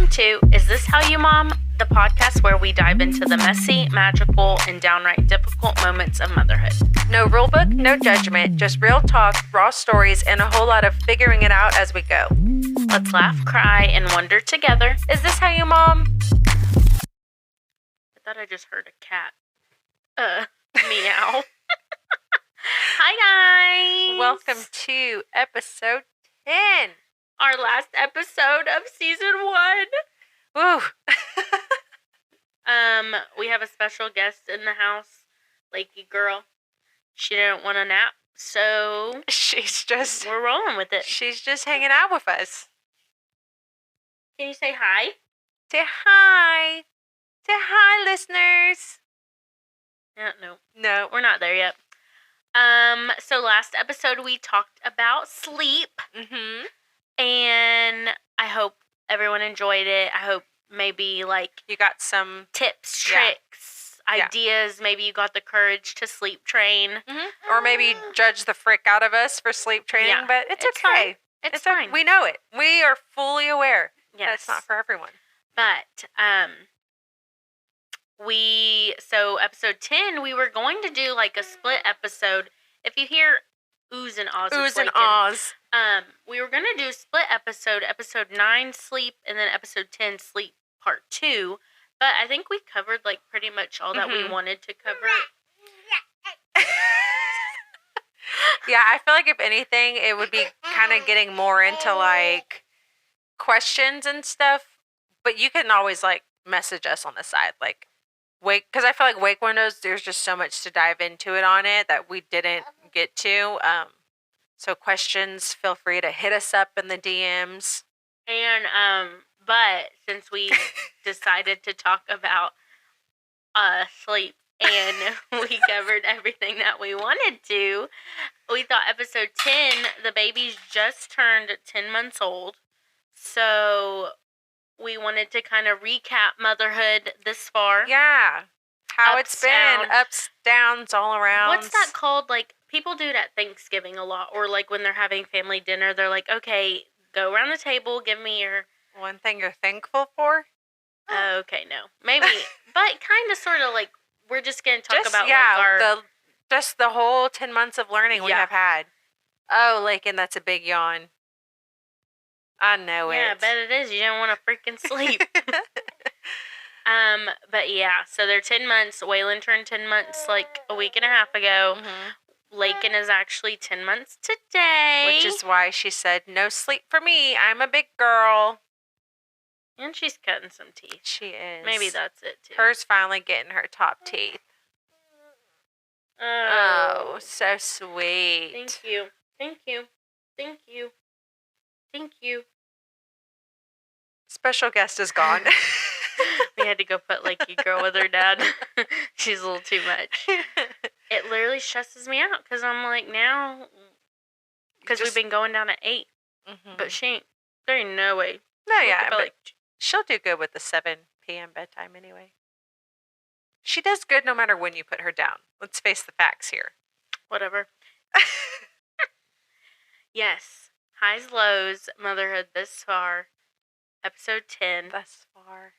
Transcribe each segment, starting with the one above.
Welcome to Is This How You Mom? The podcast where we dive into the messy, magical, and downright difficult moments of motherhood. No rulebook, no judgment, just real talk, raw stories, and a whole lot of figuring it out as we go. Let's laugh, cry, and wonder together. Is this how you mom? I thought I just heard a cat. Meow. Hi, guys. Welcome to episode 10. Our last episode of season 1. Woo. We have a special guest in the house, Lakey girl. She didn't want a nap, so we're rolling with it. She's just hanging out with us. Can you say hi? Say hi. Say hi, listeners. No, we're not there yet. So last episode we talked about sleep. Mm-hmm. And I hope everyone enjoyed it. I hope maybe you got some tips, tricks, ideas. Maybe you got the courage to sleep train. Mm-hmm. Or maybe judge the frick out of us for sleep training, but it's okay. Fine. It's fine. We know it. We are fully aware. Yes. That's not for everyone. But so episode 10, we were going to do a split episode. If you hear oohs and ahs, we were going to do split episode 9 sleep, and then episode 10 sleep part 2. But I think we covered pretty much all that we wanted to cover. Yeah, I feel like if anything, it would be kind of getting more into questions and stuff. But you can always message us on the side, wake, because I feel like wake windows, there's just so much to dive into it on it that we didn't get to. So questions, feel free to hit us up in the DMs. And but since we decided to talk about sleep and we covered everything that we wanted to, we thought episode 10, the baby's just turned 10 months old. So we wanted to kind of recap motherhood this far. Yeah. How it's been. Ups, downs, all around. What's that called? People do it at Thanksgiving a lot. Or when they're having family dinner, they're like, okay, go around the table, give me your... One thing you're thankful for? Okay, no. Maybe. But kind of sort of we're just going to talk about just the whole 10 months of learning we have had. Oh, and that's a big yawn. I know it. Yeah, I bet it is. You don't want to freaking sleep. But yeah, so they're 10 months. Waylon turned 10 months a week and a half ago. Mm-hmm. Laken is actually 10 months today. Which is why she said, no sleep for me. I'm a big girl. And she's cutting some teeth. She is. Maybe that's it, too. Hers finally getting her top teeth. Oh, so sweet. Thank you. Thank you. Thank you. Thank you. Special guest is gone. We had to go put Lakey girl with her dad. She's a little too much. It literally stresses me out because I'm now, because we've been going down at 8, but there ain't no way. No, yeah, but she'll do good with the 7 p.m. bedtime anyway. She does good no matter when you put her down. Let's face the facts here. Whatever. Yes. Highs, lows, motherhood this far. Episode 10. Thus far.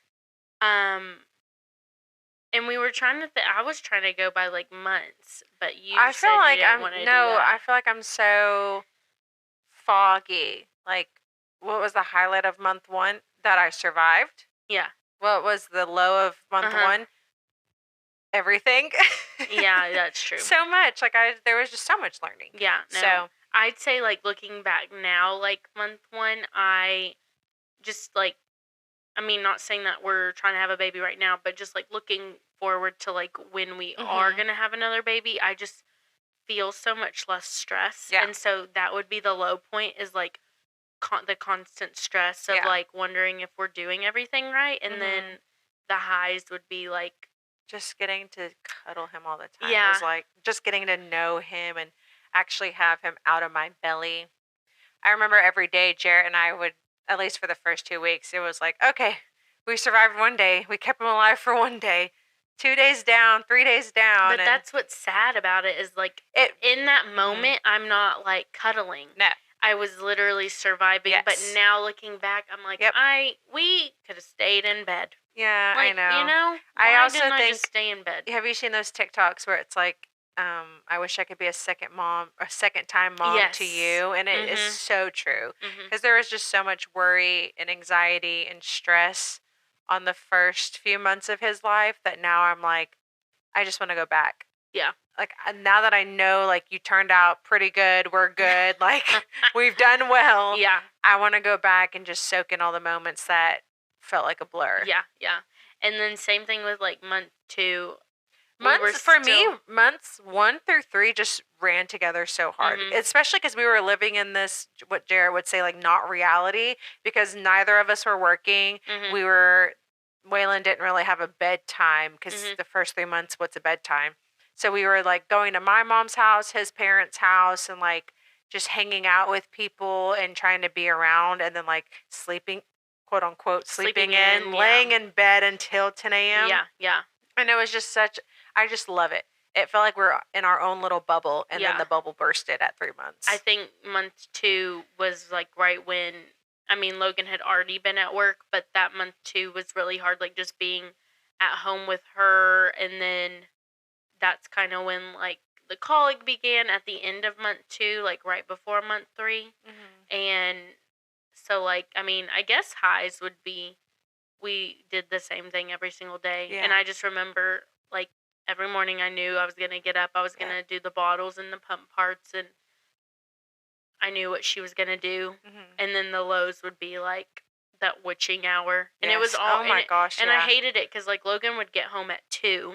And we were trying to I was trying to go by months, but you I said feel like you didn't want to do that. I feel like I'm so foggy. What was the highlight of month 1? That I survived? Yeah. What was the low of month 1? Everything. Yeah, that's true. So much. There was just so much learning. Yeah. No. So I'd say looking back now, month 1, I just not saying that we're trying to have a baby right now, but just looking forward to when we are going to have another baby, I just feel so much less stress. Yeah. And so that would be the low point is the constant stress of wondering if we're doing everything right. And then the highs would be just getting to cuddle him all the time. Yeah. It was just getting to know him and actually have him out of my belly. I remember every day Jarrett and I would, at least for the first 2 weeks, it was okay, we survived one day. We kept him alive for one day. 2 days down, 3 days down. But that's what's sad about it is in that moment, I'm not cuddling. No. I was literally surviving. Yes. But now looking back, I'm like, Yep. we could have stayed in bed. Yeah, Like, I know. you know, I why also didn't I think, just stay in bed? have you seen those TikToks where it's like, I wish I could be a second time mom to Yes. you, and it is Mhm. so true Mhm. because there was just so much worry and anxiety and stress on the first few months of his life that now I'm like, I just want to go back. Yeah. Like now that I know, like you turned out pretty good, we're good, like we've done well. Yeah. I want to go back and just soak in all the moments that felt like a blur. Yeah. Yeah. And then same thing with like month 2. Months for me, months 1 through 3 just ran together so hard, especially because we were living in this, what Jared would say, like not reality, because neither of us were working. Waylon didn't really have a bedtime because the first 3 months, what's a bedtime? So we were like going to my mom's house, his parents' house, and like just hanging out with people and trying to be around, and then like sleeping, quote unquote, sleeping in, laying in bed until 10 a.m. Yeah. Yeah. And it was just I just love it. It felt like we're in our own little bubble, and then the bubble bursted at 3 months. I think month 2 was like right when, I mean, Logan had already been at work, but that month 2 was really hard, like just being at home with her. And then that's kind of when like the colic began at the end of month 2, like right before month 3. And so, like, I mean, I guess highs would be, we did the same thing every single day. Yeah. And I just remember, like, every morning I knew I was going to get up. I was going to do the bottles and the pump parts. And I knew what she was going to do. And then the lows would be, like, that witching hour. And it was all... Oh, my gosh, And I hated it because, like, Logan would get home at 2.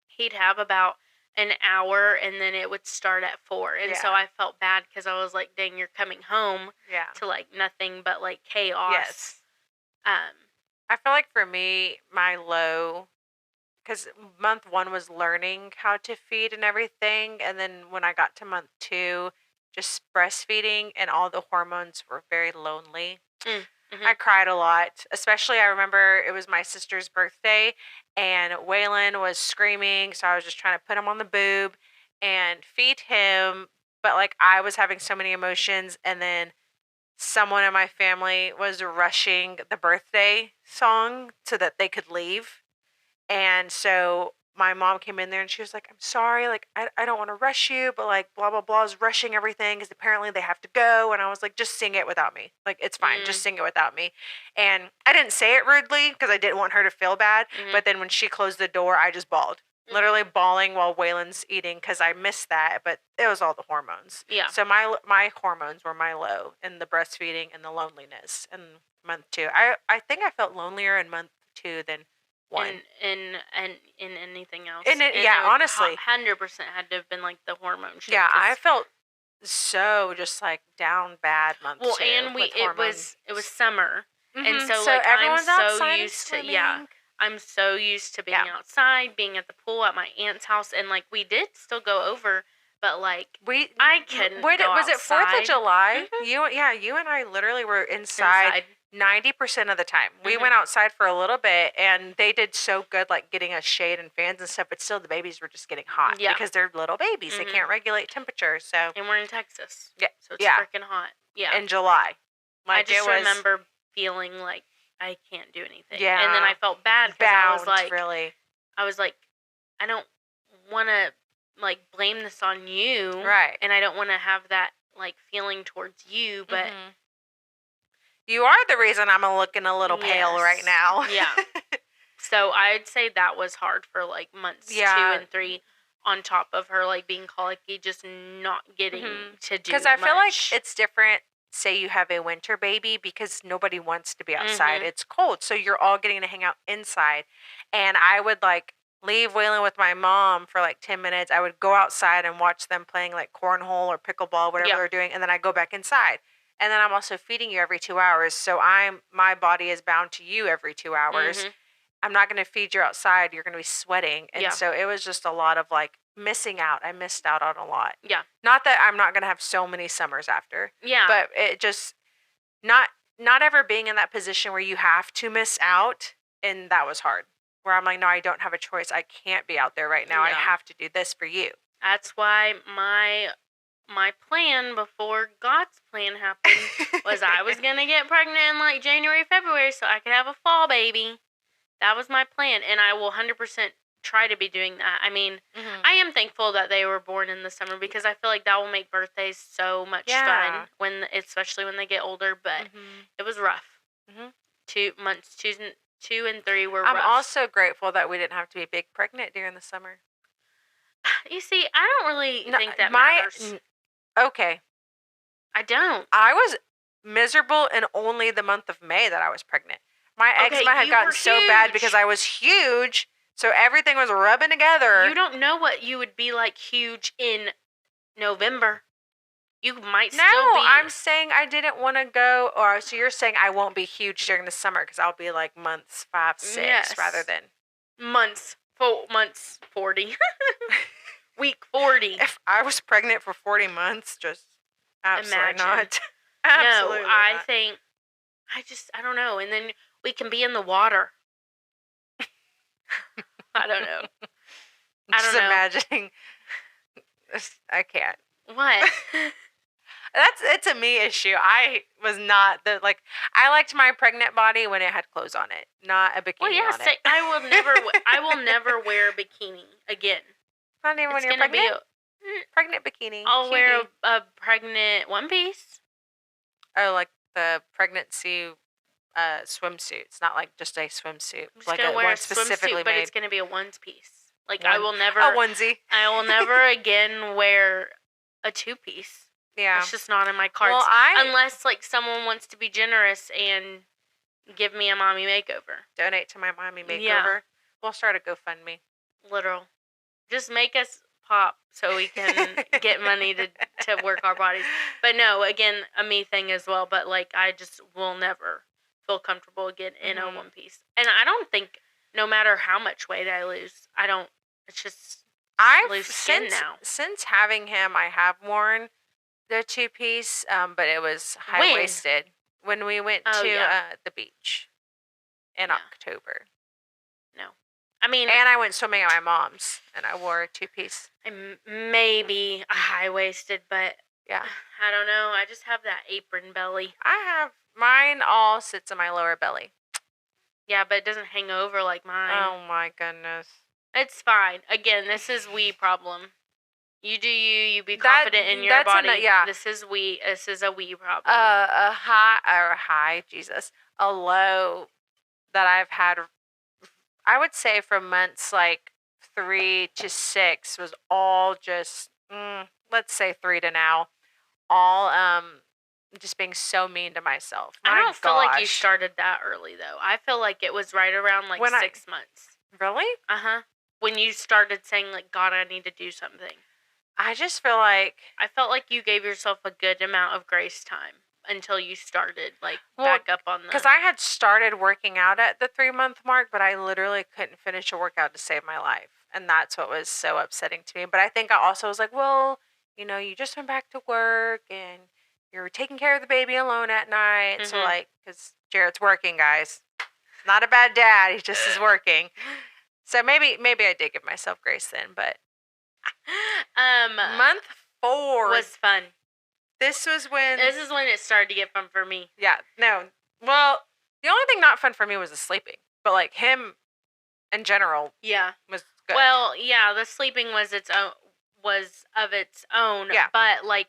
He'd have about an hour, and then it would start at 4. And so I felt bad because I was like, dang, you're coming home to, like, nothing but, like, chaos. Yes. I feel like for me, my low, because month 1 was learning how to feed and everything, and then when I got to month 2, just breastfeeding, and all the hormones were very lonely. I cried a lot, especially I remember it was my sister's birthday, and Waylon was screaming, so I was just trying to put him on the boob and feed him, but like I was having so many emotions, and then someone in my family was rushing the birthday song so that they could leave. And so my mom came in there and she was like, I'm sorry, like, I don't want to rush you, but like, blah, blah, blah is rushing everything because apparently they have to go. And I was like, just sing it without me. Like, it's fine. Just sing it without me. And I didn't say it rudely because I didn't want her to feel bad. But then when she closed the door, I just bawled. Literally bawling while Waylon's eating because I missed that, but it was all the hormones. Yeah. So my hormones were my low in the breastfeeding and the loneliness in month 2. I think I felt lonelier in month 2 than 1. In anything else. Honestly. 100% had to have been like the hormone shift. Yeah, I felt so just like down bad month 2. Well, and it was summer. And so like everyone's I'm so used to I'm so used to being outside, being at the pool at my aunt's house, and like we did still go over, but like I couldn't go was outside. it 4th of July? You and I literally were inside 90% of the time. We went outside for a little bit, and they did so good, like getting us shade and fans and stuff, but still the babies were just getting hot because they're little babies. They can't regulate temperature. So, and we're in Texas. Yeah. So it's freaking hot. Yeah. In July. Like, I just remember feeling like I can't do anything. Yeah. And then I felt bad because I was like, I don't want to like blame this on you. Right. And I don't want to have that like feeling towards you, but you are the reason I'm looking a little pale right now. Yeah. So I'd say that was hard for like months 2 and 3, on top of her like being colicky, just not getting to do. Because I feel like it's different. Say you have a winter baby, because nobody wants to be outside. It's cold, so you're all getting to hang out inside. And I would like leave Waylon with my mom for like 10 minutes. I would go outside and watch them playing like cornhole or pickleball, whatever they're doing, and then I go back inside. And then I'm also feeding you every 2 hours, so my body is bound to you every 2 hours. I'm not going to feed you outside. You're going to be sweating. And so it was just a lot of like missing out. I missed out on a lot. Yeah. Not that I'm not going to have so many summers after. Yeah. But it just, not ever being in that position where you have to miss out. And that was hard. Where I'm like, no, I don't have a choice. I can't be out there right now. I have to do this for you. That's why my my plan before God's plan happened was I was going to get pregnant in like January, February so I could have a fall baby. That was my plan, and I will 100% try to be doing that. I mean, I am thankful that they were born in the summer because I feel like that will make birthdays so much fun, especially when they get older, but it was rough. 2 months, 2 and 3 were rough. I'm also grateful that we didn't have to be big pregnant during the summer. You see, I don't really think that matters. Okay. I don't. I was miserable in only the month of May that I was pregnant. My eczema had gotten so bad because I was huge, so everything was rubbing together. You don't know what you would be like huge in November. You might still be... No, I'm saying I didn't want to go, so you're saying I won't be huge during the summer because I'll be like months 5, 6 rather than... Months 40. Week 40. If I was pregnant for 40 months, just absolutely not. Absolutely no, I think... I don't know. And then we can be in the water. I don't know. Just imagining. I can't. What? It's a me issue. I was not I liked my pregnant body when it had clothes on it, not a bikini on it. I will never wear a bikini again. Not even when you're pregnant. Pregnant bikini. I'll wear a pregnant one piece. Oh, like the pregnancy swimsuits, not like just a swimsuit. I'm just gonna wear a swimsuit, but it's gonna be a one piece. I will never a onesie. I will never again wear a 2-piece. Yeah, it's just not in my cards. Well, unless someone wants to be generous and give me a mommy makeover. Donate to my mommy makeover. Yeah. We'll start a GoFundMe. Literal. Just make us pop so we can get money to work our bodies. But no, again, a me thing as well. But I just will never feel comfortable again in a one piece. And I don't think no matter how much weight I lose, it's just lose skin now. Since having him, I have worn the 2-piece, but it was high-waisted when we went to the beach in October. No. I mean... And I went swimming at my mom's, and I wore a 2-piece. Maybe a high-waisted, but... Yeah. I don't know. I just have that apron belly. Mine all sits in my lower belly. Yeah, but it doesn't hang over like mine. Oh, my goodness. It's fine. Again, this is we problem. You do you be confident in your body. This is a we problem. A low that I've had, I would say from months 3 to 6 was all just, let's say 3 to now, all just being so mean to myself. I don't feel like you started that early, though. I feel like it was right around 6 months. Really? Uh-huh. When you started saying, God, I need to do something. I just feel like... I felt like you gave yourself a good amount of grace time until you started, back up on the... Because I had started working out at the 3-month mark, but I literally couldn't finish a workout to save my life. And that's what was so upsetting to me. But I think I also was like, well, you just went back to work, and you're taking care of the baby alone at night. Mm-hmm. So, because Jarrett's working, guys. Not a bad dad. He just is working. So maybe I did give myself grace then, but... month 4 was fun. This is when it started to get fun for me. Yeah, no. Well, the only thing not fun for me was the sleeping, but him in general, was good. Well, yeah, the sleeping was of its own. Yeah. But I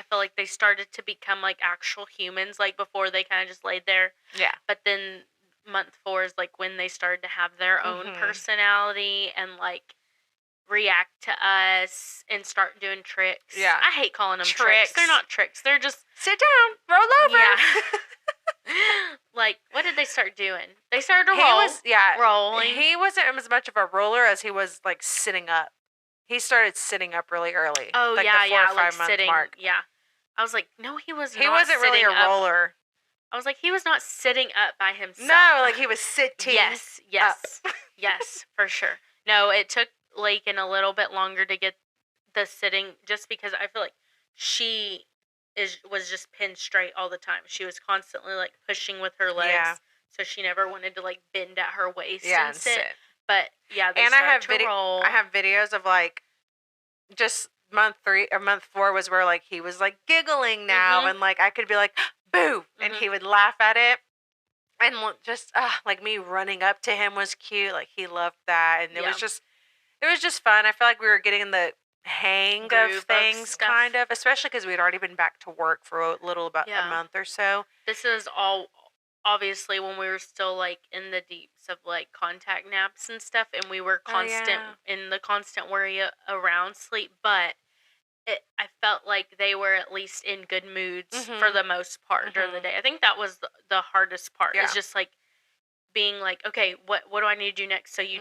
feel like they started to become actual humans. Before they kind of just laid there. Yeah. But then month 4 is when they started to have their own personality and react to us and start doing tricks. Yeah. I hate calling them tricks. They're not tricks. They're just... Sit down. Roll over. Yeah. What did they start doing? They started to rolling. He wasn't as much of a roller as he was, sitting up. He started sitting up really early. Oh, the 4 or 5 month sitting. mark. Yeah. I was like, no, he was not He wasn't really a roller. I was like, he was not sitting up by himself. No, he was sitting Yes, yes, for sure. No, it took Lakin a little bit longer to get the sitting, just because I feel like she was just pinned straight all the time. She was constantly pushing with her legs, so she never wanted to bend at her waist and sit. But they started to roll. I have videos of just month 3 or month 4 was where, like, he was, like, giggling now, and, like, I could be like, "Boo!" and he would laugh at it. And just, like, me running up to him was cute. Like, he loved that, and it was just fun. I feel like we were getting in the hang Groove of of things, stuff. kind of, especially because we'd already been back to work for a little about a Yeah. month or so. This is all obviously when we were still like in the deeps of like contact naps and stuff, and we were constant in the constant worry around sleep, but I felt like they were at least in good moods for the most part during the day. I think that was the hardest part, is just like being like, okay, what do I need to do next so you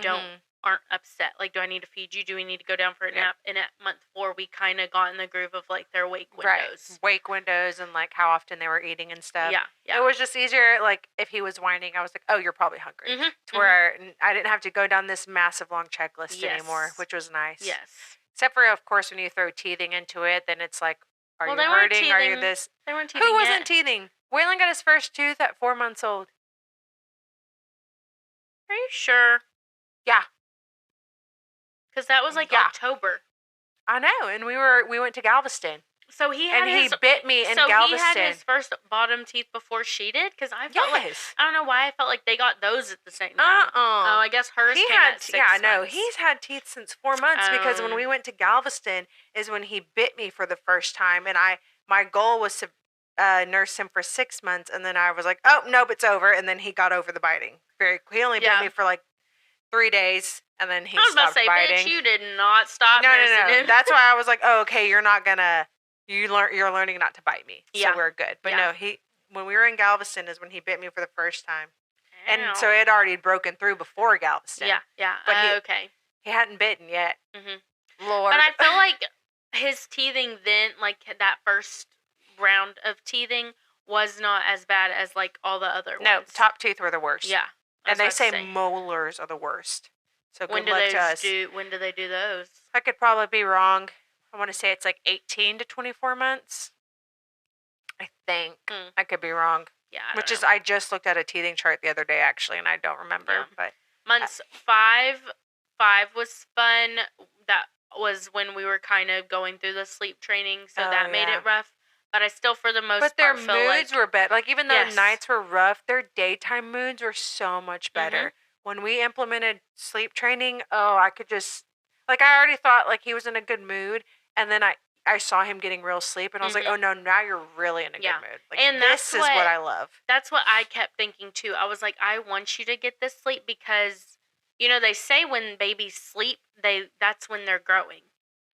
aren't upset? Like, do I need to feed you? Do we need to go down for a nap? And at month 4, we kind of got in the groove of like their wake windows. Wake windows, and like how often they were eating and stuff. Yeah. It was just easier, like, if he was whining, I was like, oh, you're probably hungry. To where I didn't have to go down this massive long checklist anymore, which was nice. Yes. Except for, of course, when you throw teething into it, then it's like, are you they hurting? weren't Are you this? They weren't teething. Who wasn't teething? Waylon got his first tooth at 4 months old. Are you sure? Yeah. Because that was like October. I know, and we went to Galveston. So he bit me in Galveston. So he had his first bottom teeth before she did? Because I felt like, I don't know why I felt like they got those at the same time. Oh, I guess hers came at 6 months. No, he's had teeth since 4 months, because when we went to Galveston is when he bit me for the first time, and my goal was to nurse him for 6 months, and then I was like, oh, nope, it's over, and then he got over the biting. He only bit me for like 3 days, and then he stopped biting. Bitch, you did not stop nursing him. That's why I was like, oh, okay, you're learning not to bite me, so we're good. But no, when we were in Galveston is when he bit me for the first time. Ow. And so it had already broken through before Galveston. Yeah. But he hadn't bitten yet. Lord. But I feel like his teething then, like that first round of teething, was not as bad as like all the other ones. No, top teeth were the worst. Yeah. And they say molars are the worst. So good luck to us. When do they do those? I could probably be wrong. I want to say it's like 18 to 24 months. I think. I could be wrong. Yeah. I just looked at a teething chart the other day, actually, and I don't remember. Yeah. But months 5 was fun. That was when we were kind of going through the sleep training, so that made it rough. But I still, for the most part, their moods were better. Like, even though nights were rough, their daytime moods were so much better. When we implemented sleep training, I could just, like, I already thought, like, he was in a good mood, and then I saw him getting real sleep, and I was like, oh, no, now you're really in a good mood. Like, and this is what I love. That's what I kept thinking, too. I was like, I want you to get this sleep because, you know, they say when babies sleep, that's when they're growing.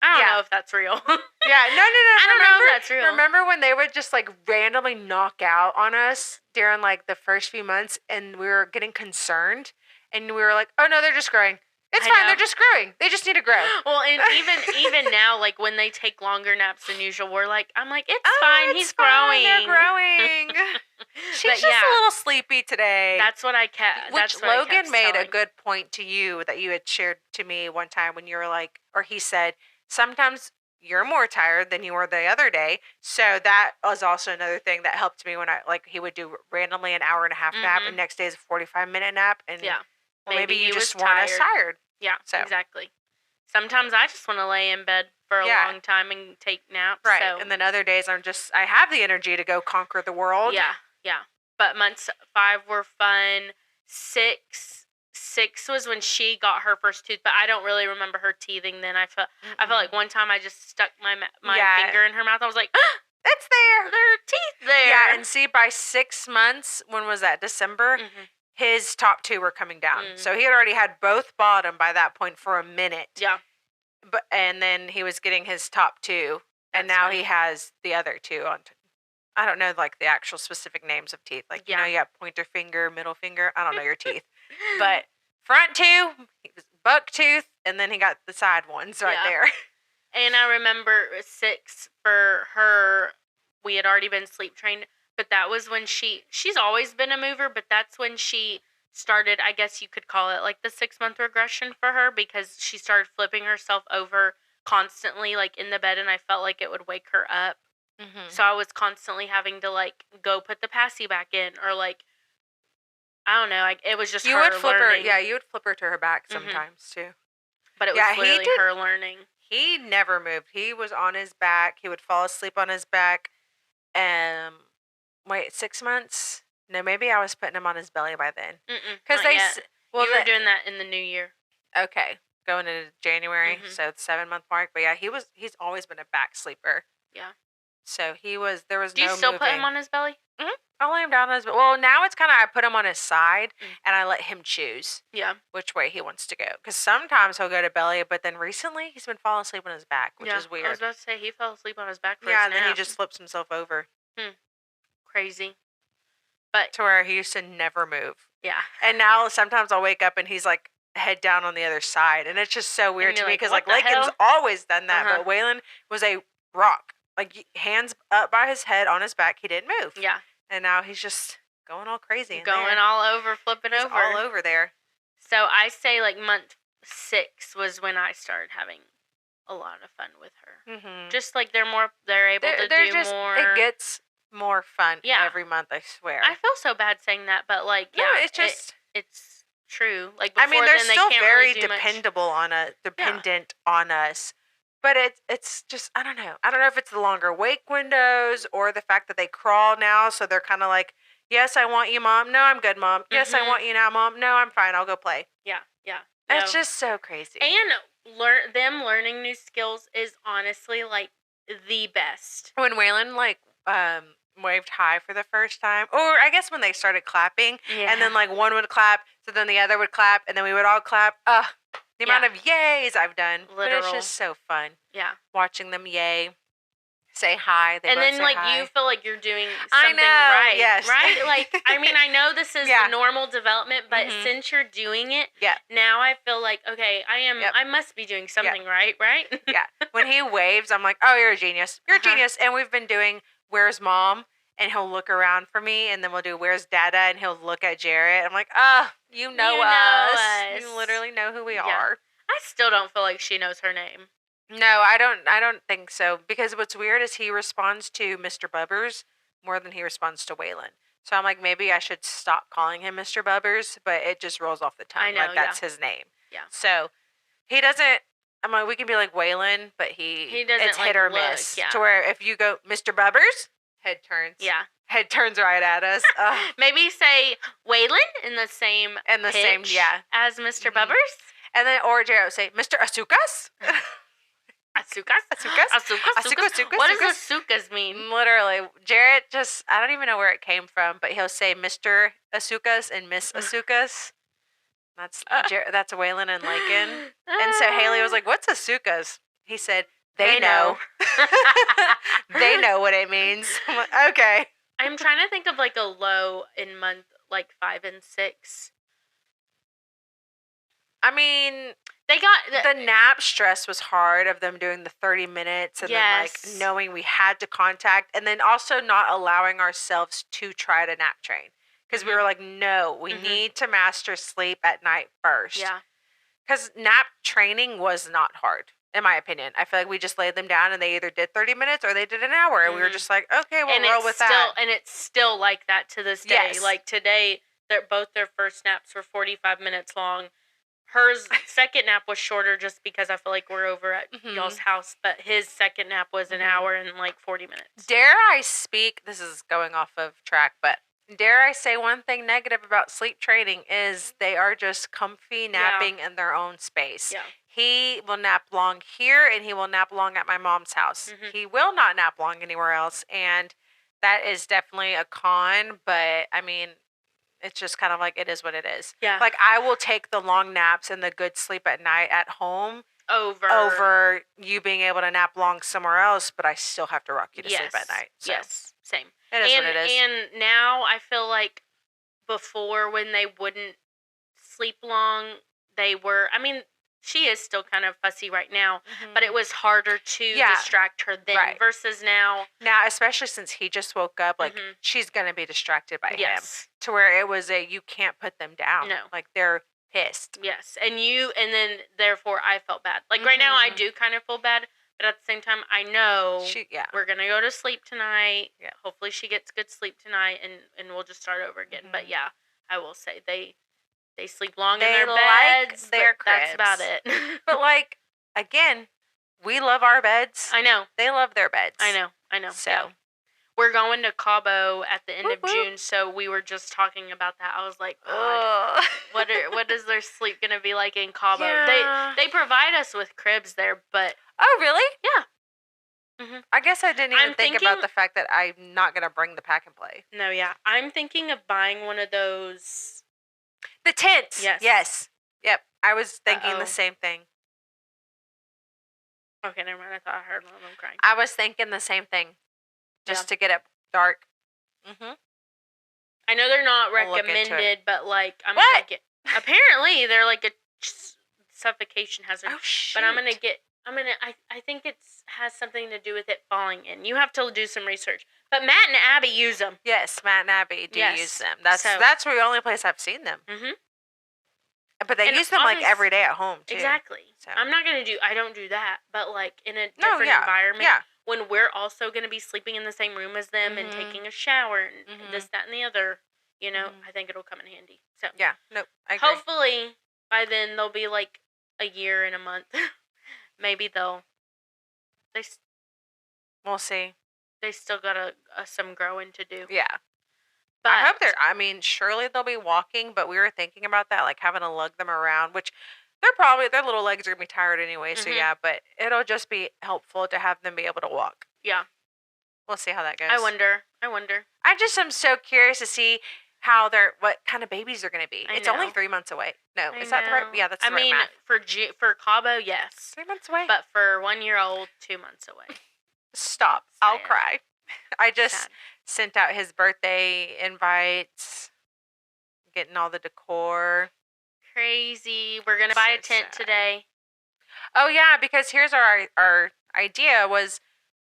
I don't know if that's real. No. I don't know if that's real. Remember when they would just, like, randomly knock out on us during, like, the first few months, and we were getting concerned, and we were like, oh, no, they're just growing. It's fine. They're just growing. They just need to grow. Well, and even now, like, when they take longer naps than usual, I'm like, it's fine. He's growing. They're growing. She's just a little sleepy today. That's what I kept. Which Logan made a good point to you that you had shared to me one time when you were like, or he said, sometimes you're more tired than you were the other day. So that was also another thing that helped me when he would do randomly an hour and a half nap, and next day is a 45-minute nap. And maybe you just weren't as tired. Yeah, exactly. Sometimes I just want to lay in bed for a long time and take naps. Right. So. And then other days I have the energy to go conquer the world. Yeah. But months 5 were fun. 6 was when she got her first tooth, but I don't really remember her teething then. I felt like one time I just stuck my finger in her mouth. I was like, it's there. There are teeth there. Yeah, and see, by 6 months, when was that? December? His top 2 were coming down. So he had already had both bottom by that point for a minute. Yeah. And then he was getting his top 2, and now he has the other 2 on. I don't know, like, the actual specific names of teeth. Like, you know, you have pointer finger, middle finger. I don't know your teeth. But front 2, he was buck tooth, and then he got the side ones right there. And I remember 6 for her, we had already been sleep trained, but that was when she's always been a mover, but that's when she started, I guess you could call it, like, the 6-month regression for her, because she started flipping herself over constantly, like, in the bed, and I felt like it would wake her up. So I was constantly having to, like, go put the passy back in, or, like, I don't know, it was just you her would flip learning. Her, you would flip her to her back sometimes, too. But it was literally her learning. he never moved. He was on his back. He would fall asleep on his back. Wait, 6 months? No, maybe I was putting him on his belly by then. Because they well, you were doing that in the new year. Okay, going into January, so the 7-month mark. But yeah, he's always been a back sleeper. Yeah. So there was no moving. Do you still put him on his belly? I lay him down on his belly. Well, now it's kind of I put him on his side and I let him choose. Yeah. Which way he wants to go. Because sometimes he'll go to belly, but then recently he's been falling asleep on his back, which is weird. I was about to say he fell asleep on his back for his nap. nap. Then he just flips himself over. Crazy. But to where he used to never move. Yeah. And now sometimes I'll wake up and he's like head down on the other side. And it's just so weird to me because like Lakin's always done that. But Waylon was a rock. Like hands up by his head on his back. He didn't move. Yeah. And now he's just going all crazy. Going all over, flipping he's over. all over there. So I say like month 6 was when I started having a lot of fun with her. Mm-hmm. Just like they're able to do more. It gets more fun every month, I swear. I feel so bad saying that, but like, it's just it's true. Like before, I mean, they're then, still they can't very really do dependent on us. But it's just I don't know. I don't know if it's the longer wake windows or the fact that they crawl now, so they're kind of like, yes, I want you, Mom. No, I'm good, Mom. Yes, I want you now, Mom. No, I'm fine. I'll go play. Yeah. No. It's just so crazy. And them learning new skills is honestly like the best. When Waylon like waved hi for the first time, or I guess when they started clapping, and then like one would clap, so then the other would clap, and then we would all clap. The amount of yays I've done. But it's just so fun. Yeah. Watching them yay. Say hi. And then like hi. You feel like you're doing something right. Yes. Right? Like I mean, I know this is normal development, but since you're doing it, now I feel like, okay, I must be doing something right? Yeah. When he waves, I'm like, oh, you're a genius. You're a genius. And we've been doing Where's Mom? And he'll look around for me, and then we'll do Where's Dada? And he'll look at Jarrett. I'm like, you know us. You literally know who we are. I still don't feel like she knows her name. No, I don't think so. Because what's weird is he responds to Mr. Bubbers more than he responds to Waylon. So I'm like, maybe I should stop calling him Mr. Bubbers, but it just rolls off the tongue. I know, like that's his name. Yeah. So he doesn't. I'm like, we can be like Waylon, but he doesn't. It's hit or miss. Yeah. To where if you go Mr. Bubbers, head turns. Yeah. Head turns right at us. Maybe say Waylon in the same pitch as Mr. Bubbers. And then or Jared would say, Mr. Asukas. Asukas? What does Asukas mean? Literally. Jared I don't even know where it came from, but he'll say Mr. Asukas and Miss Asukas. That's Waylon and Lakin. And so Haley was like, what's Asukas? He said, they know. They know what it means. I'm like, okay. I'm trying to think of like a low in month like 5 and 6. I mean, they got the nap stress was hard of them doing the 30 minutes and then like knowing we had to contact, and then also not allowing ourselves to try to nap train because we were like, no, we need to master sleep at night first. Yeah. Because nap training was not hard, in my opinion. I feel like we just laid them down and they either did 30 minutes or they did an hour. And we were just like, okay, we'll roll with that. And it's still like that to this day. Yes. Like today, both their first naps were 45 minutes long. Hers second nap was shorter just because I feel like we're over at y'all's house. But his second nap was an hour and like 40 minutes. Dare I speak, this is going off of track, but dare I say one thing negative about sleep training is they are just comfy napping in their own space. Yeah. He will nap long here and he will nap long at my mom's house. He will not nap long anywhere else. And that is definitely a con, but I mean, it's just kind of like it is what it is. Yeah. Like I will take the long naps and the good sleep at night at home over you being able to nap long somewhere else, but I still have to rock you to sleep at night. So. Yes, same. It is what it is. And now I feel like before when they wouldn't sleep long, they were, I mean, she is still kind of fussy right now, but it was harder to distract her then versus now. Now, especially since he just woke up, like she's going to be distracted by him to where it was you can't put them down. No. Like they're pissed. Yes. And then therefore I felt bad. Like right now I do kind of feel bad, but at the same time I know we're going to go to sleep tonight. Yeah. Hopefully she gets good sleep tonight and we'll just start over again. But yeah, I will say they sleep long in their beds. Their cribs. That's about it. But like, again, We love our beds. I know. They love their beds. I know. So. Yeah. We're going to Cabo at the end Whoop, of whoop. June, so we were just talking about that. I was like, God, what is their sleep going to be like in Cabo? Yeah. They provide us with cribs there, but... Oh, really? Yeah. Mm-hmm. I guess I didn't even think about the fact that I'm not going to bring the pack and play. No, yeah. I'm thinking of buying one of those... The tents. Yes. Yep. I was thinking the same thing. Okay, never mind. I thought I heard one of them crying. I was thinking the same thing. Just to get it dark. Mm-hmm. I know they're not recommended, but like I'm what? gonna get. Apparently, they're like a suffocation hazard. Oh shoot! But I think has something to do with it falling in. You have to do some research. But Matt and Abby use them. Yes, Matt and Abby do use them. That's the only place I've seen them. Mm-hmm. But they use them like every day at home too. Exactly. So. I don't do that. But like in a different environment. Yeah. When we're also going to be sleeping in the same room as them and taking a shower and this, that, and the other, you know, I think it'll come in handy. So yeah, nope, I agree. Hopefully by then they'll be like a year and a month. Maybe we'll see. They still got some growing to do. Yeah. But I hope surely they'll be walking, but we were thinking about that, like having to lug them around, which... their little legs are going to be tired anyway, so yeah, but it'll just be helpful to have them be able to walk. Yeah. We'll see how that goes. I wonder. I just am so curious to see what kind of babies they're going to be. It's only 3 months away. No, is that the right? Yeah, that's the right math. For Cabo, yes. 3 months away. But for 1-year-old, 2 months away. Stop. Sad. I'll cry. I just sent out his birthday invites, getting all the decor. Crazy. We're going to buy a tent today. Oh, yeah, because here's our idea was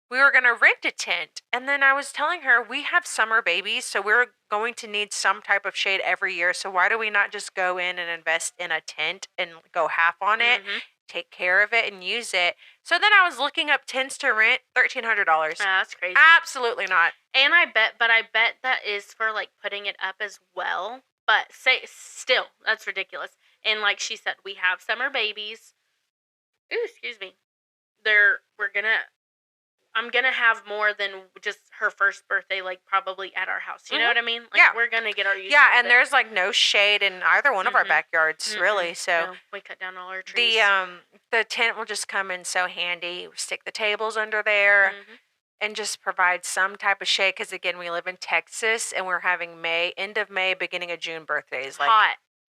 we were going to rent a tent. And then I was telling her we have summer babies, so we're going to need some type of shade every year. So why do we not just go in and invest in a tent and go half on it, take care of it, and use it? So then I was looking up tents to rent, $1,300. Oh, that's crazy. Absolutely not. And I bet that is for like putting it up as well. But still, that's ridiculous. And like she said, we have summer babies. Ooh, excuse me. I'm gonna have more than just her first birthday, like probably at our house. You know what I mean? Like, we're gonna get our use. Yeah, and there's like no shade in either one of our backyards, really. So no, we cut down all our trees. The tent will just come in so handy. Stick the tables under there. And just provide some type of shade, because again, we live in Texas, and we're having end of May, beginning of June birthdays. Like, hot.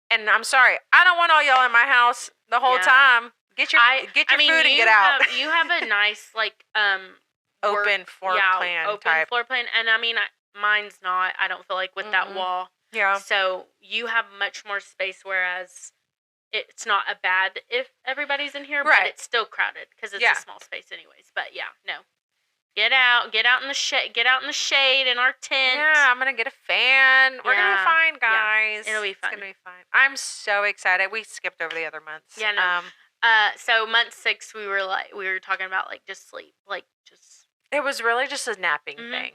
And I'm sorry, I don't want all y'all in my house the whole time. Get your food and get out. You have a nice like open floor plan type. Floor plan, and I mean mine's not. I don't feel like with that wall. Yeah. So you have much more space, whereas it's not a bad if everybody's in here, but it's still crowded because it's a small space, anyways. But yeah, no. Get out in the shade in our tent. Yeah, I'm gonna get a fan. We're gonna be fine, guys. Yeah, it'll be fun. It's gonna be fine. I'm so excited. We skipped over the other months. Yeah, no. So month 6, we were talking about like just sleep, like just. It was really just a napping thing.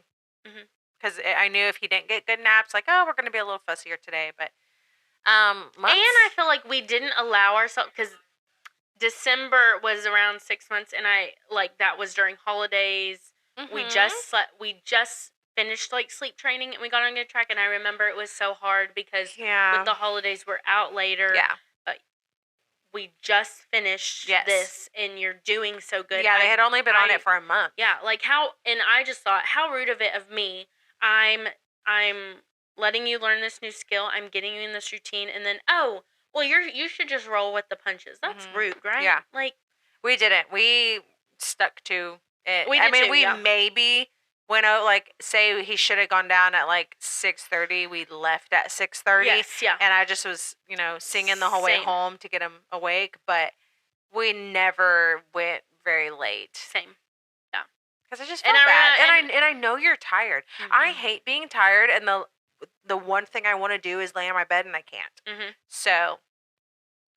Because I knew if he didn't get good naps, like, oh, we're gonna be a little fussier today, but. Months. And I feel like we didn't allow ourselves, because December was around 6 months, and that was during holidays. We just finished like sleep training, and we got on a good track. And I remember it was so hard because with the holidays were out later. Yeah, but we just finished this, and you're doing so good. Yeah, they had only been on it for a month. Yeah, like and I just thought, how rude of me. I'm letting you learn this new skill. I'm getting you in this routine, and then you should just roll with the punches. That's rude, right? Yeah, like we didn't. We stuck to it. We maybe went out, like, say he should have gone down at like 6:30. We left at 6:30. Yes, yeah. And I just was, singing the whole way home to get him awake. But we never went very late. Same. Yeah. Because I just felt bad. And I know you're tired. I hate being tired, and the one thing I want to do is lay on my bed, and I can't. So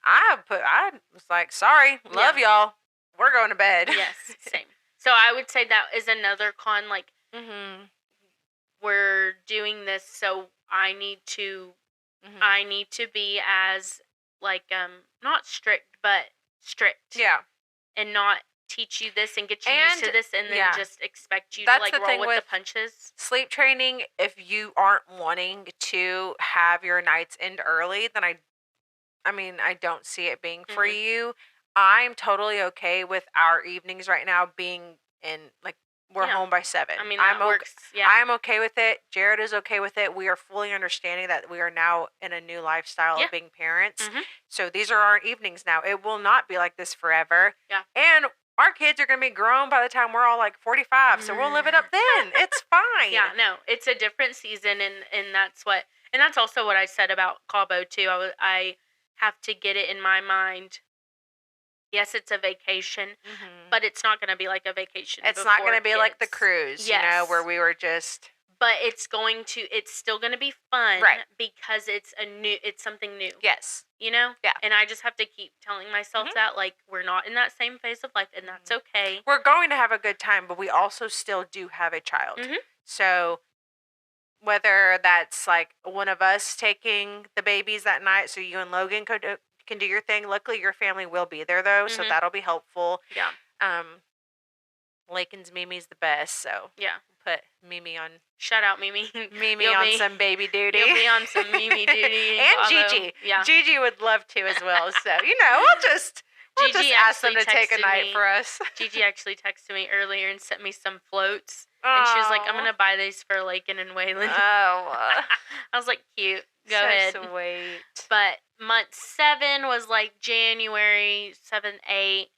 I was like, sorry, love y'all. We're going to bed. Yes, same. So I would say that is another con, like, we're doing this, so I need to be as, like, not strict, but strict. Yeah. And not teach you this and get you used to And, this and then yeah. just expect you to That's like the roll thing with the with punches. sleep training. If you aren't wanting to have your nights end early, then I don't see it being for Mhm. you. I'm totally okay with our evenings right now being in, like, we're Yeah. home by 7. I mean, that works. Yeah. I'm okay with it. Jared is okay with it. We are fully understanding that we are now in a new lifestyle Yeah. of being parents. Mhm. So these are our evenings now. It will not be like this forever. Yeah. And our kids are going to be grown by the time we're all like 45. So we'll live it up then. It's fine. Yeah, no, it's a different season, and that's also what I said about Cabo too. I have to get it in my mind. Yes, it's a vacation, Mhm. but it's not going to be like a vacation. It's not before going to be like the kids. cruise, Yes, where we were just but it's still going to be fun, right. because it's something new. Yes. Yeah. And I just have to keep telling myself Mhm. that, like, we're not in that same phase of life, and that's okay. We're going to have a good time, but we also still do have a child. Mhm. So whether that's like one of us taking the babies that night, so you and Logan can do your thing. Luckily, your family will be there though, so Mhm. that'll be helpful. Yeah. Lakin's Mimi's the best, so Yeah. put Mimi on Shout out Mimi. Mimi on some baby duty. You'll be on some Mimi duty. And Cabo. Gigi. Yeah. Gigi would love to as well. So, we'll just Gigi ask them actually to take a texted night me. for us. Gigi actually texted me earlier and sent me some floats. And she was like, I'm going to buy these for Lakin and Waylon. Oh. I was like, cute. Go so ahead. Sweet. But month 7 was like January 7, 8.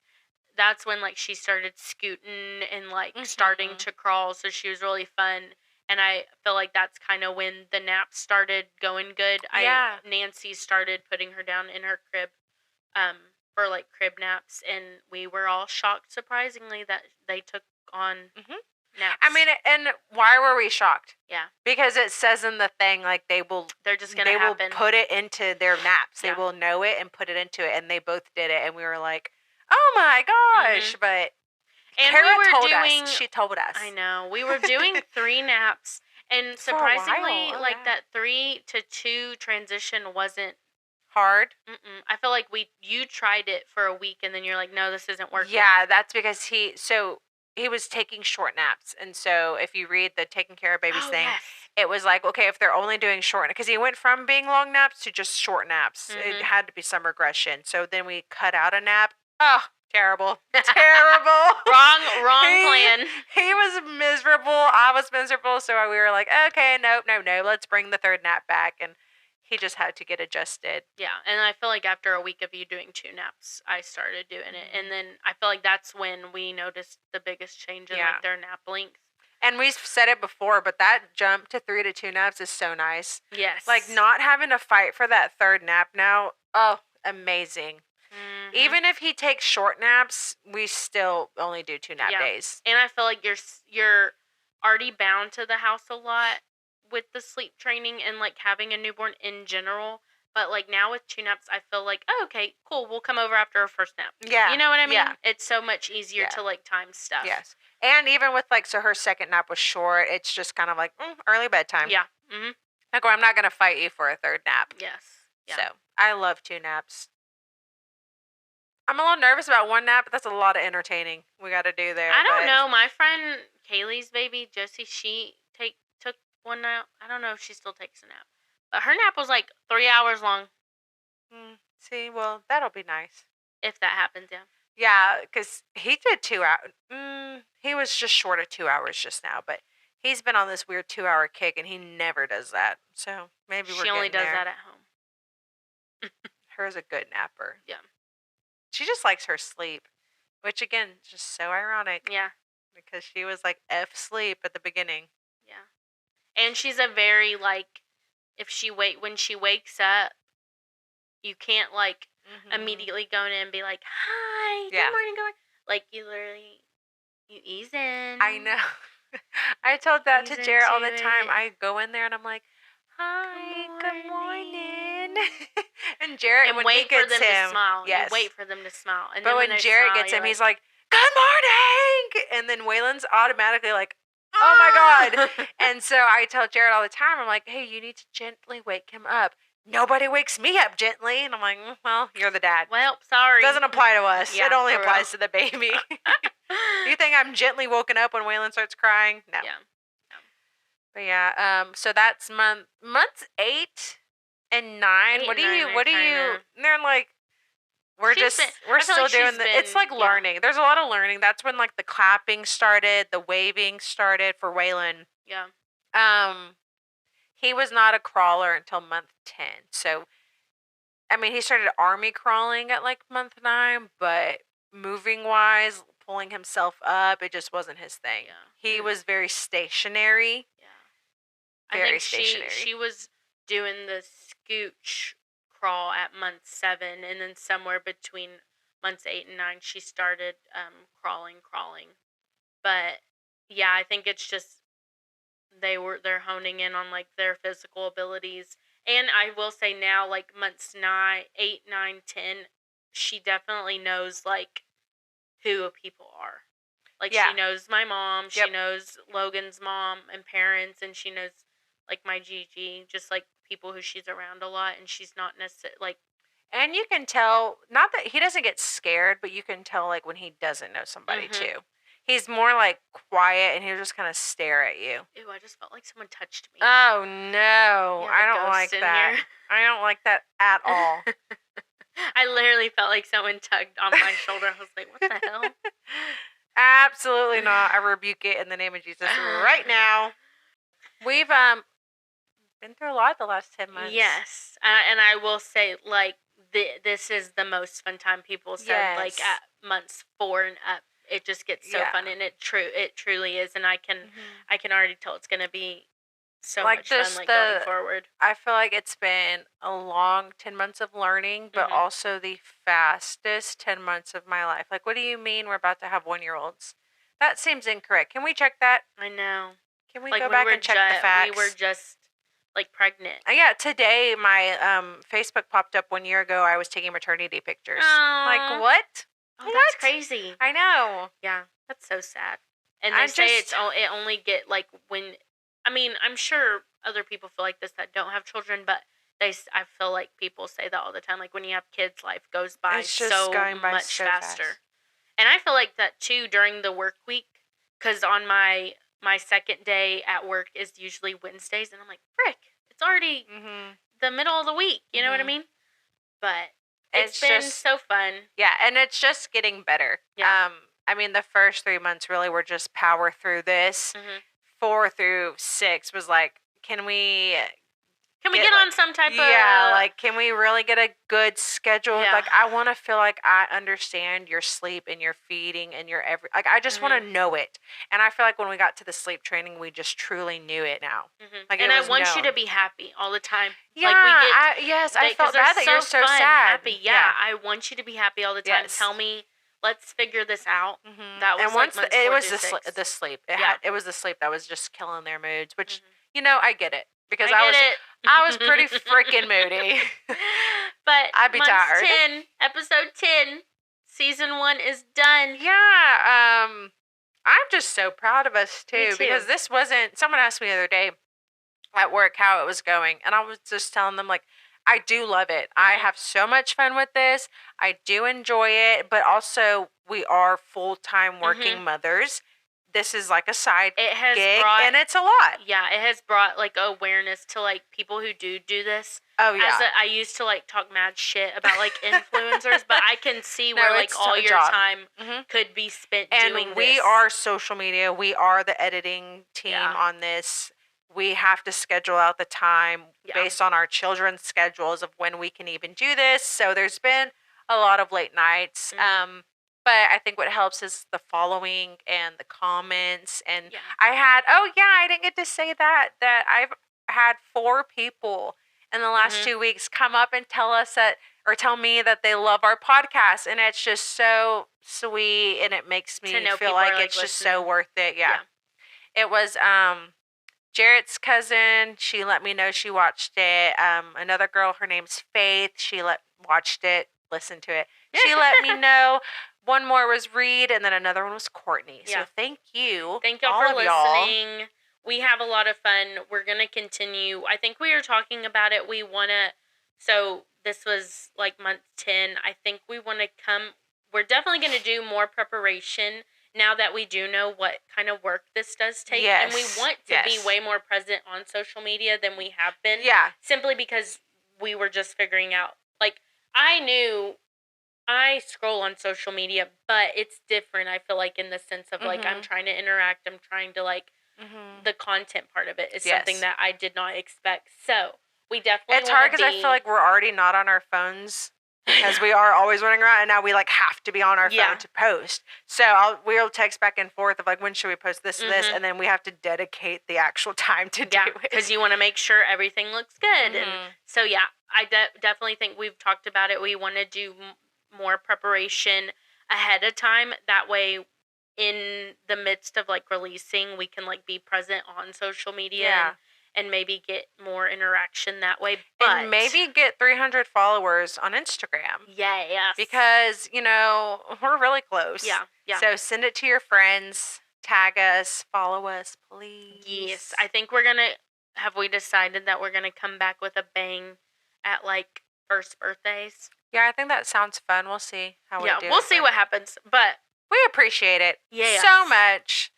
That's when like she started scooting and like starting to crawl. So she was really fun. And I feel like that's kind of when the naps started going good. Yeah. Nancy started putting her down in her crib for like crib naps, and we were all shocked, surprisingly, that they took on naps. I mean, and why were we shocked? Yeah. Because it says in the thing, like, they're just going to happen. Will put it into their naps. Yeah. They will know it and put it into it, and they both did it, and we were like, oh my gosh. But and Kara we were told doing, us. She told us. I know. We were doing 3 naps, and surprisingly, that 3 to 2 transition wasn't hard. I feel like you tried it for a week, and then you're like, no, this isn't working. Yeah, that's because he was taking short naps. And so if you read the taking care of babies thing, yes. It was like, okay, if they're only doing short, because he went from being long naps to just short naps. It had to be some regression. So then we cut out a nap. Oh, terrible. Terrible. wrong plan. He was miserable. I was miserable. So we were like, okay, no. Let's bring the 3rd nap back. And he just had to get adjusted. Yeah, and I feel like after a week of you doing 2 naps, I started doing it. And then I feel like that's when we noticed the biggest change in like their nap length. And we've said it before, but that jump to 3 to 2 naps is so nice. Yes. Like, not having to fight for that 3rd nap now, oh, amazing. Even if he takes short naps, we still only do 2 nap days. And I feel like you're already bound to the house a lot with the sleep training and like having a newborn in general. But like now with 2 naps, I feel like, oh, okay, cool, we'll come over after our first nap. Yeah. You know what I mean? Yeah. It's so much easier to like time stuff. Yes. And even with like, so her 2nd nap was short, it's just kind of like early bedtime. Yeah. Like, well, I'm not going to fight you for a 3rd nap. Yes. Yeah. So I love 2 naps. I'm a little nervous about 1 nap, but that's a lot of entertaining we got to do there. I don't know. My friend Kaylee's baby, Josie, she took 1 nap. I don't know if she still takes a nap. But her nap was like 3 hours long. See, well, that'll be nice. If that happens, yeah. Yeah, because he did 2 hours. He was just short of 2 hours just now, but he's been on this weird 2-hour kick, and he never does that. So maybe she only does that at home. Her's a good napper. Yeah. She just likes her sleep, which, again, just so ironic. Yeah. Because she was like F sleep at the beginning. Yeah. And she's a very, like, when she wakes up, you can't, like, immediately go in and be like, hi, good morning, good morning. Like, you ease in. I know. I told that to Jared all the time. I go in there and I'm like, hi, good morning. And Jared, and when wait he gets for them to smile. yes. You wait for them to smile. And but then when Jared smile, gets him, like, he's like, good morning. And then Waylon's automatically like, oh my God. And so I tell Jared all the time, I'm like, hey, you need to gently wake him up. nobody wakes me up gently. And I'm like, well, you're the dad. Well, sorry. Doesn't apply to us. Yeah, It only for applies to the baby. You think I'm gently woken up when Waylon starts crying? No. Yeah. But yeah, so that's months 8 and 9. 8 What do and 9 you? are What do you? kinda- They're like, we're She's been- we're I feel still like doing she's the. It's like been- learning. There's a lot of learning. That's when like the clapping started, the waving started for Waylon. Yeah. He was not a crawler until month 10. So, I mean, he started army crawling at like month 9, but moving wise, pulling himself up, it just wasn't his thing. Yeah. He was very stationary. Yeah. Very I think stationary. she was doing the scooch crawl at month 7, and then somewhere between months 8 and 9 she started crawling. But yeah, I think it's just they're honing in on like their physical abilities. And I will say now, like months 9, 8, 9, 10, she definitely knows like who people are. Like Yeah. she knows my mom, Yep. she knows Logan's mom and parents, and she knows like my Gigi, just like people who she's around a lot, and she's not necessarily like. And you can tell, not that he doesn't get scared, but you can tell like when he doesn't know somebody Mhm. too. He's more like quiet and he'll just kind of stare at you. Ew, I just felt like someone touched me. Oh no, You have I a don't like ghost in that. here. I don't like that at all. I literally felt like someone tugged on my shoulder. I was like, what the hell? Absolutely not. I rebuke it in the name of Jesus right now. We've been through a lot the last 10 months. Yes, and I will say like this is the most fun time. People said like Yes. at months 4 and up, it just gets so fun, and it truly is, and I can already tell it's gonna be so Like much fun just like going forward. I feel like it's been a long 10 months of learning, but Mhm. also the fastest 10 months of my life. Like, what do you mean we're about to have 1-year-olds? That seems incorrect. Can we check that? I know. Can we Like go we back were and check the facts? We were just like pregnant. Yeah, today my Facebook popped up 1 year ago. I was taking maternity pictures. Like, Aw. what? Oh, What? that's crazy. I know. Yeah, that's so sad. And I they say just- it only get like when. I mean, I'm sure other people feel like this that don't have children, but I feel like people say that all the time. Like when you have kids, life goes by It's just so going by much so faster. fast. And I feel like that too during the work week, because on my second day at work is usually Wednesdays, and I'm like, frick, it's already the middle of the week. You know what I mean? But it's been just so fun. Yeah, and it's just getting better. Yeah. I mean, the first 3 months really were just power through this. 4 through 6 was like, can we get on some type of... Yeah, like, can we really get a good schedule? Yeah. Like, I want to feel like I understand your sleep and your feeding and your like, I just want to know it. And I feel like when we got to the sleep training, we just truly knew it now. Like, and it I was want you known. to be happy all the time. Yeah, like we get, yes, I they- felt 'cause they're bad that you're so fun, sad. Happy, yeah, I want you to be happy all the time. Yes. Tell me, let's figure this out. That was And once like it months was 4 through 6. the sleep. Yeah. It was the sleep that was just killing their moods, which you know, I get it because I was pretty freaking moody. But I'd be months tired. 10, episode 10, season 1 is done. Yeah, I'm just so proud of us Me too too. because this wasn't. Someone asked me the other day at work how it was going, and I was just telling them like, I do love it. I have so much fun with this. I do enjoy it, but also we are full-time working mothers. This is like a side It has gig, brought, and it's a lot. Yeah, it has brought like awareness to like people who do this. Oh yeah. I used to like talk mad shit about like influencers, but I can see No, where like it's all a your job. time could be spent doing And this. we are social media. We are the editing team Yeah. on this. We have to schedule out the time based on our children's schedules of when we can even do this. So there's been a lot of late nights. But I think what helps is the following and the comments. And I didn't get to say that I've had 4 people in the last 2 weeks come up and tell me that they love our podcast. And it's just so sweet. And it makes me feel like it's just so worth it. Yeah. It was, Jarrett's cousin, she let me know she watched it. Another girl, her name's Faith. She watched it, listened to it. She let me know. One more was Reed, and then another one was Courtney. So thank you. Thank y'all for listening. Y'all. We have a lot of fun. We're going to continue. I think we were talking about it. We want to So this was like month 10. I think we want to we're definitely going to do more preparation now that we do know what kind of work this does take. Yes. And we want to be way more present on social media than we have been. Yeah. Simply because we were just figuring out, like, I knew I scroll on social media, but it's different, I feel like, in the sense of, like, I'm trying to interact, I'm trying to, like, the content part of it is something that I did not expect. So, we definitely It's hard because I feel like we're already not on our phones because we are always running around, and now we, like, have to be on our phone to post. So, we'll text back and forth of, like, when should we post this and this, and then we have to dedicate the actual time to do it. Because you want to make sure everything looks good. And so, yeah, I definitely think we've talked about it. We want to do more preparation ahead of time. That way, in the midst of, like, releasing, we can, like, be present on social media and maybe get more interaction that way. But and maybe get 300 followers on Instagram. Yes. Because, you know, we're really close. Yeah. So send it to your friends, tag us, follow us, please. Yes. I think have we decided that we're going to come back with a bang at, like, first birthdays? Yeah, I think that sounds fun. We'll see how we do. Yeah, we'll see what happens. But we appreciate it so much.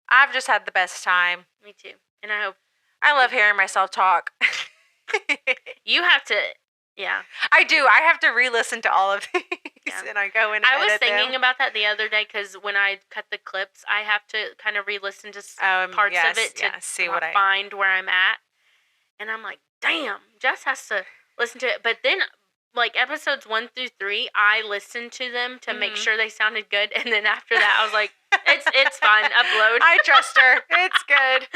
I've just had the best time. Me too. And I hope. I love hearing myself talk. You have to, I do. I have to re-listen to all of these. And I go in and I was thinking them. about that the other day because when I cut the clips, I have to kind of re-listen to parts of it to see find where I'm at. And I'm like, damn, Jess has to listen to it. But then, like, episodes 1 through 3, I listened to them to make sure they sounded good. And then after that, I was like, it's fine. Upload. I trust her. It's good.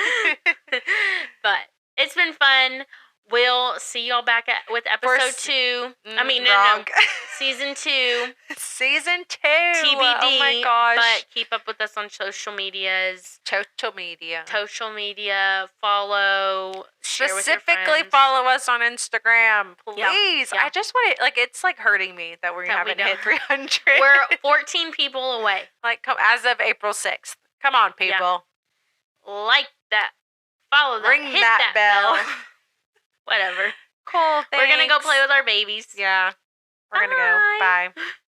But it's been fun. We'll see y'all back with episode 2. No. Season 2. Season 2. TBD. Oh my gosh. But keep up with us on social medias. Social media. Follow. Specifically follow us on Instagram, please. Yeah. I just want to, like, it's like hurting me that we haven't hit 300. We're 14 people away. Like, as of April 6th. Come on, people. Yeah. Like that. Follow that. Ring hit that bell. Whatever. Cool. Thanks. We're going to go play with our babies. Yeah. We're going to go. Bye.